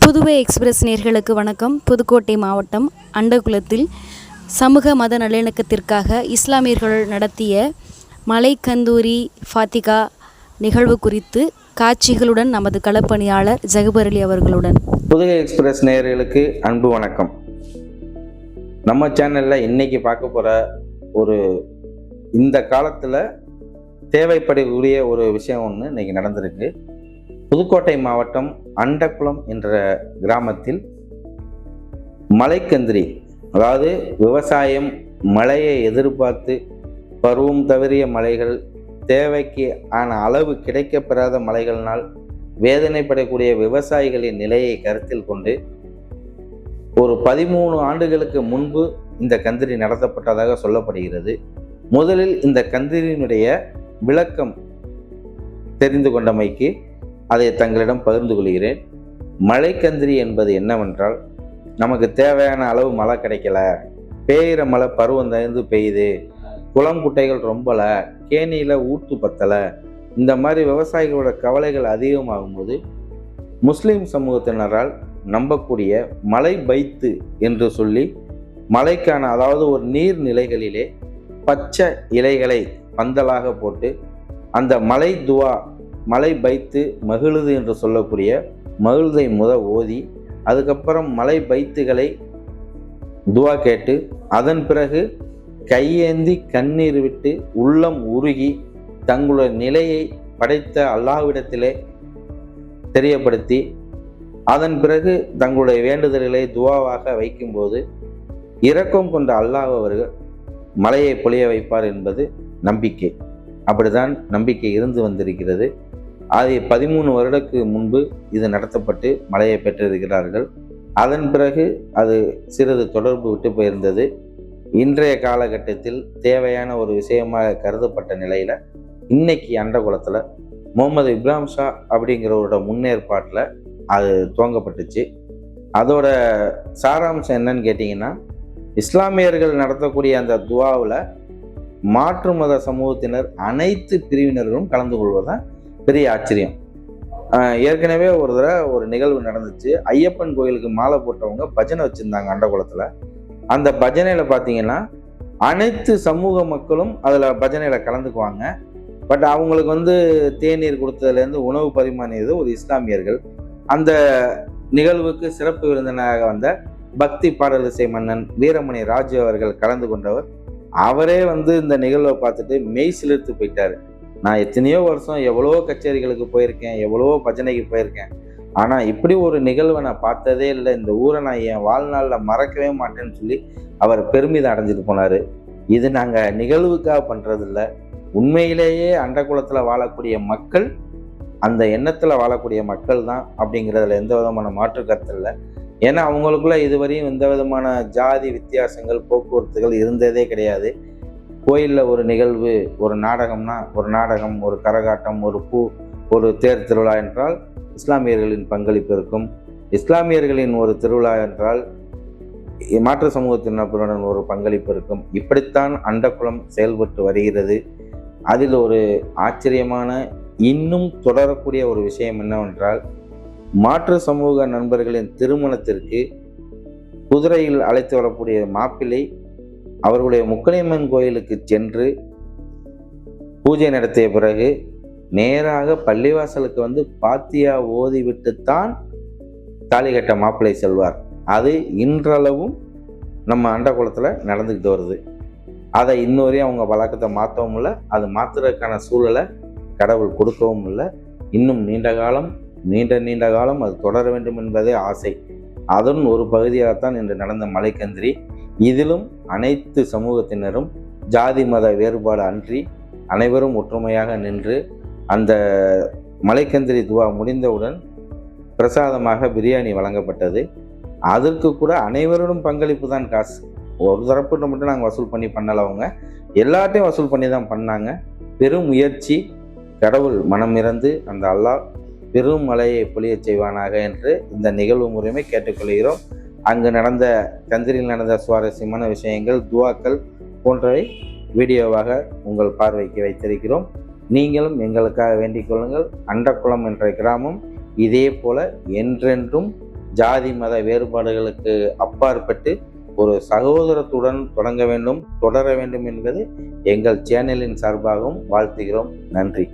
Puduvai express நேயர்களுக்கு வணக்கம். புதுக்கோட்டை மாவட்டம் அண்டகுளத்தில் சமூக மத நல்லிணக்கத்திற்காக இஸ்லாமியர்கள் நடத்திய மலைக்கந்தூரி ஃபாத்திகா நிகழ்வு குறித்து காட்சிகளுடன் நமது களப்பணியாளர் ஜகுபர் அலி அவர்களுடன். புதுவை எக்ஸ்பிரஸ் நேயர்களுக்கு அன்பு வணக்கம். நம்ம சேனலில் இன்னைக்கு பார்க்க போகிற இந்த காலத்தில் தேவைப்படக்கூடிய ஒரு விஷயம் ஒன்று இன்னைக்கு நடந்திருக்கு. புதுக்கோட்டை மாவட்டம் அண்டகுளம் என்ற கிராமத்தில் மலைக்கந்திரி, அதாவது விவசாயம், மழையை எதிர்பார்த்து பருவம் தவறிய மழைகள், தேவைக்கு ஆன அளவு கிடைக்கப்பெறாத மழைகளினால் வேதனைப்படக்கூடிய விவசாயிகளின் நிலையை கருத்தில் கொண்டு ஒரு 13 ஆண்டுகளுக்கு முன்பு இந்த கந்திரி நடத்தப்பட்டதாக சொல்லப்படுகிறது. முதலில் இந்த கந்திரியினுடைய விளக்கம் தெரிந்து கொண்டமைக்கு அதை தங்களிடம் பகிர்ந்து கொள்கிறேன். மலைக்கந்திரி என்பது என்னவென்றால், நமக்கு தேவையான அளவு மழை கிடைக்கல, பெய்கிற மழை பருவம் தகுந்து பெய்யுது, குளம் குட்டைகள் ரொம்பல, கேணியில் ஊற்று பத்தலை, இந்த மாதிரி விவசாயிகளோட கவலைகள் அதிகமாகும்போது முஸ்லீம் சமூகத்தினரால் நம்பக்கூடிய மலை பைத்து என்று சொல்லி மலைக்கான, அதாவது ஒரு நீர்நிலைகளிலே பச்சை இலைகளை பந்தலாக போட்டு அந்த மலை துவா, மலை பைத்து மகிழுது என்று சொல்லக்கூடிய மகிழ்தை ஓதி, அதுக்கப்புறம் மலை பைத்துகளை துவா கேட்டு, அதன் பிறகு கையேந்தி கண்ணீர் விட்டு உள்ளம் உருகி தங்களுடைய நிலையை படைத்த அல்லாஹ்விடத்திலே தெரியப்படுத்தி, அதன் பிறகு தங்களுடைய வேண்டுதல்களை துவாவாக வைக்கும்போது இரக்கம் கொண்ட அல்லாஹ் அவர்கள் மலையை பொழிய வைப்பார் என்பது நம்பிக்கை. அப்படிதான் நம்பிக்கை இருந்து வந்திருக்கிறது. அது 13 வருடத்துக்கு முன்பு இது நடத்தப்பட்டு மழையை பெற்றிருக்கிறார்கள். அதன் பிறகு அது சிறிது தொடர்பு விட்டு போயிருந்தது. இன்றைய காலகட்டத்தில் தேவையான ஒரு விஷயமாக கருதப்பட்ட நிலையில் இன்னைக்கு அண்டகுளத்தில் முகமது இப்ராஹிம் ஷா அப்படிங்கிறவரோட முன்னேற்பாட்டில் அது துவங்கப்பட்டுச்சு. அதோட சாராம்சம் என்னன்னு கேட்டிங்கன்னா, இஸ்லாமியர்கள் நடத்தக்கூடிய அந்த துவாவில் மாற்று மத சமூகத்தினர் அனைத்து பிரிவினர்களும் கலந்து கொள்வதுதான் பெரிய ஆச்சரியம். ஏற்கனவே ஒரு தடவை ஒரு நிகழ்வு நடந்துச்சு. ஐயப்பன் கோயிலுக்கு மாலை போட்டவங்க பஜனை வச்சுருந்தாங்க அண்டகுளத்தில். அந்த பஜனையில் பார்த்தீங்கன்னா அனைத்து சமூக மக்களும் அதில் பஜனையில் கலந்துக்குவாங்க. பட் அவங்களுக்கு தேநீர் கொடுத்ததுலேருந்து உணவு பரிமாறியது ஒரு இஸ்லாமியர்கள். அந்த நிகழ்வுக்கு சிறப்பு விருந்தினராக வந்த பக்தி பாடலிசை மன்னன் வீரமணி ராஜு அவர்கள் கலந்து கொண்டவர். அவரே இந்த நிகழ்வை பார்த்துட்டு மெய் சிலிர்த்து போயிட்டார். நான் எத்தனையோ வருஷம் எவ்வளவோ கச்சேரிகளுக்கு போயிருக்கேன், எவ்வளவோ பஜனைக்கு போயிருக்கேன், ஆனால் இப்படி ஒரு நிகழ்வை நான் பார்த்ததே இல்லை, இந்த ஊரை நான் என் வாழ்நாளில் மறக்கவே மாட்டேன்னு சொல்லி அவர் பெருமிதம் அடைஞ்சிட்டு போனார். இது நாங்கள் நிகழ்வுக்காக பண்ணுறதில்ல, உண்மையிலேயே அண்டகுளத்தில் வாழக்கூடிய மக்கள், அந்த எண்ணத்தில் வாழக்கூடிய மக்கள் தான் அப்படிங்கிறதுல எந்த விதமான மாற்று கருத்து இல்லை. ஏன்னா அவங்களுக்குள்ள இதுவரையும் எந்த விதமான ஜாதி வித்தியாசங்கள், போக்குவரத்துகள் இருந்ததே கிடையாது. கோயிலில் ஒரு நிகழ்வு, ஒரு நாடகம்னா ஒரு நாடகம், ஒரு கரகாட்டம், ஒரு பூ, ஒரு தேர் திருவிழா என்றால் இஸ்லாமியர்களின் பங்களிப்பு இருக்கும். இஸ்லாமியர்களின் ஒரு திருவிழா என்றால் மாற்று சமூகத்தினருடன் ஒரு பங்களிப்பு இருக்கும். இப்படித்தான் அண்டகுளம் செயல்பட்டு வருகிறது. அதில் ஒரு ஆச்சரியமான, இன்னும் தொடரக்கூடிய ஒரு விஷயம் என்னவென்றால், மாற்று சமூக நண்பர்களின் திருமணத்திற்கு குதிரையில் அழைத்து வரக்கூடிய மாப்பிள்ளை அவர்களுடைய முக்கலியம்மன் கோயிலுக்கு சென்று பூஜை நடத்திய பிறகு நேராக பள்ளிவாசலுக்கு பாத்தியா ஓதிவிட்டுத்தான் தாலி கட்ட மாப்பிள்ளை செல்வார். அது இன்றளவும் நம்ம அண்டகுளத்தில் நடந்துக்கிட்டு வருது. அதை இன்னொரையும் அவங்க வழக்கத்தை மாற்றவும் இல்லை, அது மாற்றுறதுக்கான சூழலை கடவுள் கொடுக்கவும் இல்லை. இன்னும் நீண்ட காலம் அது தொடர வேண்டும் என்பதே ஆசை. அதன் ஒரு பகுதியாகத்தான் இன்று நடந்த மலைக்கந்திரி. இதிலும் அனைத்து சமூகத்தினரும் ஜாதி மத வேறுபாடு அன்றி அனைவரும் ஒற்றுமையாக நின்று, அந்த மலைக்கந்திரி துவா முடிந்தவுடன் பிரசாதமாக பிரியாணி வழங்கப்பட்டது. அதற்கு கூட அனைவரும் பங்களிப்பு தான். காசு ஒரு தரப்புட்டு மட்டும் நாங்கள் வசூல் பண்ணி பண்ணலை, அவங்க எல்லாத்தையும் வசூல் பண்ணி தான் பண்ணாங்க. பெரும் முயற்சி. கடவுள் மனம் இறந்து அந்த அல்லாஹ் பெரும் மழையை பொழிய செய்வானாக என்று இந்த நிகழ்வு மூலமே கேட்டுக்கொள்கிறோம். அங்கு நடந்த கந்திரியில் நடந்த சுவாரஸ்யமான விஷயங்கள், துவாக்கள் போன்றவை வீடியோவாக உங்கள் பார்வைக்கு வைத்திருக்கிறோம். நீங்களும் எங்களுக்காக வேண்டிக் கொள்ளுங்கள். அண்டகுளம் என்ற கிராமம் இதே போல என்றென்றும் ஜாதி மத வேறுபாடுகளுக்கு அப்பாற்பட்டு ஒரு சகோதரத்துடன் தொடர வேண்டும் என்பது எங்கள் சேனலின் சார்பாகவும் வாழ்த்துகிறோம். நன்றி.